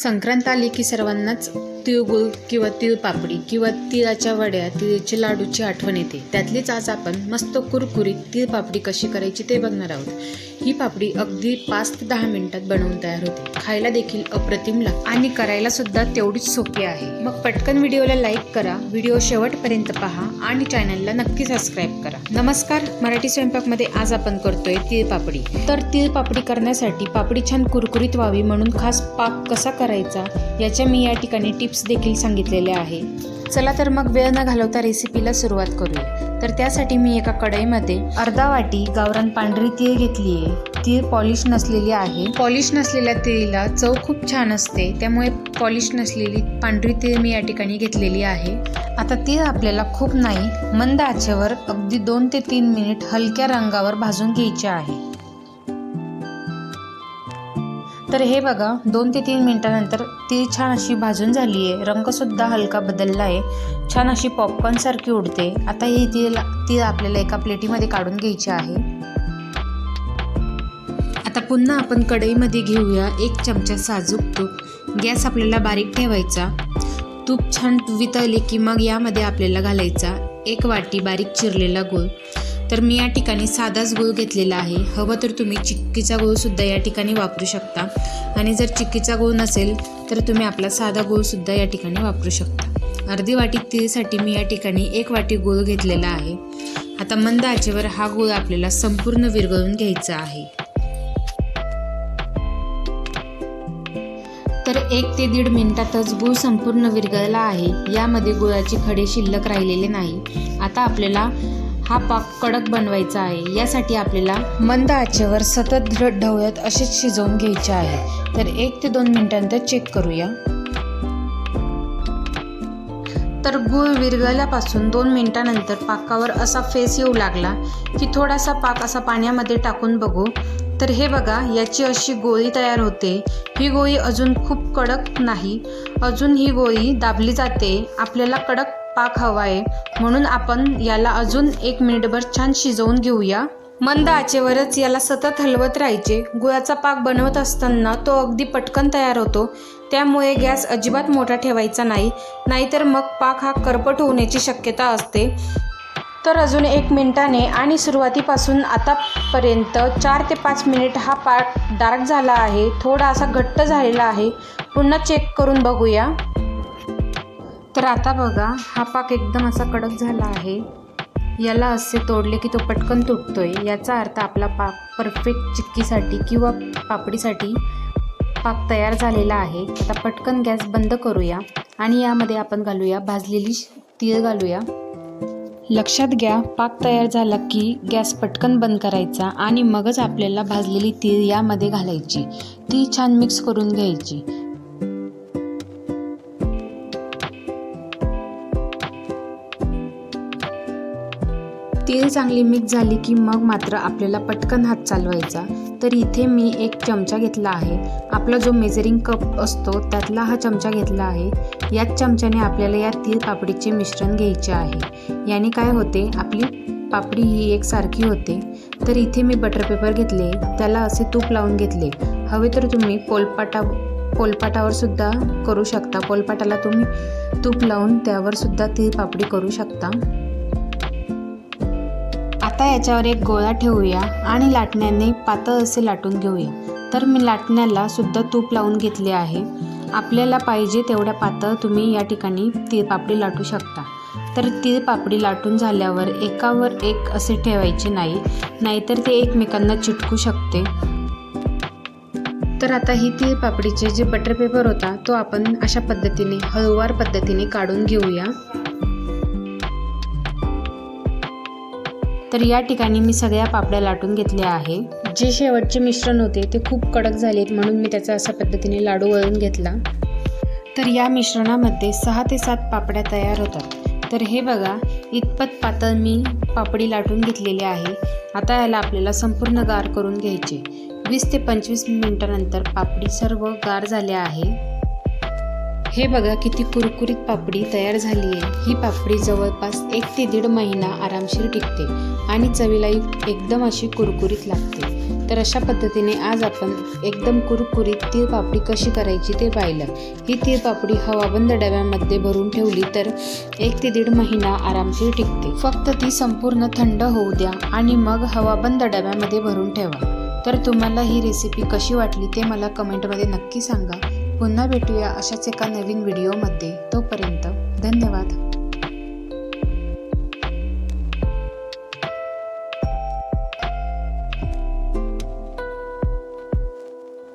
संक्रांत आली की सर्वांनाच तिळगुळ किंवा तिळपापडी किंवा तिळाच्या वड्या तिळाच्या लाडूची आठवण येते. त्यातलीच आज आपण मस्त कुरकुरीत तिळपापडी कशी करायची ते बघणार आहोत. ही पापडी अगदी 5 ते 10 मिनिटात बनवून तयार होते. खायला देखील अप्रतिम लागते आणि करायला सुद्धा तेवढीच सोपी आहे. मग पटकन व्हिडिओला लाईक करा, व्हिडिओ शेवटपर्यंत पहा आणि चॅनलला नक्की सबस्क्राईब करा. नमस्कार, मराठी स्वयंपाकमध्ये आज आपण करतोय तिळपापडी. तर तिळपापडी करण्यासाठी पापडी छान कुरकुरीत व्हावी म्हणून खास पाक कसा करायचा याच्या मी या ठिकाणी टिप्स देखील सांगितलेल्या आहे. चला तर मग वेळ न घालवता रेसिपीला सुरुवात करूया. तर त्यासाठी मी एका कढईमध्ये अर्धा वाटी गावरान पांढरी तीळ घेतली आहे. तीळ पॉलिश नसलेली आहे. पॉलिश नसलेल्या तीळीला चव खूप छान असते, त्यामुळे पॉलिश नसलेली पांढरी तीळ मी या ठिकाणी घेतलेली आहे. आता तीळ आपल्याला खूप नाही, मंद आचेवर अगदी 2 ते 3 मिनिट हलक्या रंगावर भाजून घ्यायचे आहे. तर हे बघा, 2 ते 3 मिनिटानंतर तीळ छान अशी भाजून झाली आहे. रंगसुद्धा हलका बदलला आहे, छान अशी पॉपकॉर्न सारखी उडते. आता ही तीळ आपल्याला एका प्लेटीमध्ये काढून घ्यायची आहे. आता पुन्हा आपण कढईमध्ये घेऊया 1 चमचा साजूक तूप. गॅस आपल्याला बारीक ठेवायचा. तूप छान वितळले की मग यामध्ये आपल्याला घालायचा 1 वाटी बारीक चिरलेला गूळ. तर मी या ठिकाणी साधाच गूळ घेतलेला आहे. हवं तर तुम्ही चिक्कीचा गूळसुद्धा या ठिकाणी वापरू शकता, आणि जर चिक्कीचा गूळ नसेल तर तुम्ही आपला साधा गूळसुद्धा या ठिकाणी वापरू शकता. अर्धी वाटी तीळसाठी मी या ठिकाणी 1 वाटी गूळ घेतलेला आहे. आता मंद आचेवर हा गूळ आपल्याला संपूर्ण विरघळून घ्यायचा आहे. तर 1 ते 1.5 मिनिटातच गूळ संपूर्ण विरघळला आहे. यामध्ये गुळाचे खडे शिल्लक राहिलेले नाही. आता आपल्याला हा पाक कडक बनवायचा आहे. यासाठी आपल्याला मंद आचेवर सतत ढवळत असेच शिजवून घ्यायचे आहे. तर 1 ते 2 मिनिटांनंतर चेक करूया. तर गूळ विरघळल्यापासून 2 मिनिटानंतर पाकावर असा फेस येऊ लागला की थोडासा पाक असा पाण्यामध्ये टाकून बघू. तर हे बघा, याची अशी गोळी तयार होते. ही गोळी अजून खूप कडक नाही, अजून ही गोळी दाबली जाते. आपल्याला कडक पाक हवा आहे म्हणून आपण याला अजून 1 मिनिटभर छान शिजवून घेऊया. मंद आचेवरच याला सतत हलवत राहायचे. गुळाचा पाक बनवत असताना तो अगदी पटकन तयार होतो, त्यामुळे गॅस अजिबात मोठा ठेवायचा नाही, नाहीतर मग पाक हा करपट होण्याची शक्यता असते. तर अजून 1 मिनिटाने आणि सुरुवातीपासून आतापर्यंत 4 ते 5 मिनिट हा पाक डार्क झाला आहे, थोडा असा घट्ट झालेला आहे. पुन्हा चेक करून बघूया. तर आता बघा, हा पाक एकदम असा कडक झाला आहे. याला असे तोडले की तो पटकन तुटतोय. याचा अर्थ आपला पाक परफेक्ट चिक्कीसाठी किंवा पापडीसाठी पाक तयार झालेला आहे. आता पटकन गॅस बंद करूया आणि यामध्ये आपण घालूया भाजलेली तीळ घालूया. लक्षात घ्या, पाक तयार झाला की गॅस पटकन बंद करायचा आणि मगच आपल्याला भाजलेली तीळ यामध्ये घालायची. ती छान मिक्स करून घ्यायची. तीळ चांगली मिक्स झाली की मग मात्र आपल्याला पटकन हात चालवायचा. तर इथे मी 1 चमचा घेतला आहे. आपला जो मेजरिंग कप असतो त्यातला हा चमचा घेतला आहे. याच चमच्याने आपल्याला या तीळ पापडीचे मिश्रण घ्यायचे आहे. याने काय होते, आपली पापडी ही एकसारखी होते. तर इथे मी बटर पेपर घेतले, त्याला असे तूप लावून घेतले. हवे तर तुम्ही पोलपाटावर सुद्धा करू शकता. पोलपाटाला तुम्ही तूप लावून त्यावर सुद्धा तीळ पापडी करू शकता. आता याच्यावर एक गोळा ठेवूया आणि लाटण्याने पातळ असे लाटून घेऊया. तर मी लाटण्याला सुद्धा तूप लावून घेतले आहे. आपल्याला पाहिजे तेवढ्या पातळ तुम्ही या ठिकाणी तीळपापडी लाटू शकता. तर तीळपापडी लाटून झाल्यावर एकावर एक असे ठेवायचे नाही, नाहीतर ते एकमेकांना चिटकू शकते. तर आता ही तीळपापडीचे जे बटर पेपर होता तो आपण अशा पद्धतीने हळूवार पद्धतीने काढून घेऊया. तर या ठिकाणी मी सगळ्या पापड्या लाटून घेतल्या आहे. जे शेवटचे मिश्रण होते ते खूप कडक झालेत म्हणून मी त्याचा अशा पद्धतीने लाडू वळून घेतला. तर या मिश्रणामध्ये 6 ते 7 पापड्या तयार होतात. तर हे बघा, इतपत पातळ मी पापडी लाटून घेतलेली आहे. आता याला आपल्याला संपूर्ण गार करून घ्यायचे. 20 ते 25 मिनिटानंतर पापडी सर्व गार झाल्या आहे. हे बघा किती कुरकुरीत पापडी तयार झाली आहे। ही पापडी जवळपास 1 ते 1.5 महिना आरामशीर टिकते आणि चवीला एकदम अशी कुरकुरीत लागते। तर अशा पद्धतीने आज आपण एकदम कुरकुरीत तीळ पापडी कशी करायची ते पाहिलं। ही तीळ पापडी हवाबंद डब्यामध्ये भरून ठेवली तर 1 ते 1.5 महिना आरामशीर टिकते। फक्त ती संपूर्ण थंड होऊ द्या आणि मग हवाबंद डब्यामध्ये भरून ठेवा। तर तुम्हाला ही रेसिपी कशी वाटली ते मला कमेंटमध्ये नक्की सांगा। पुन्हा भेटूया अशाच एका नवीन व्हिडिओमध्ये। तोपर्यंत धन्यवाद।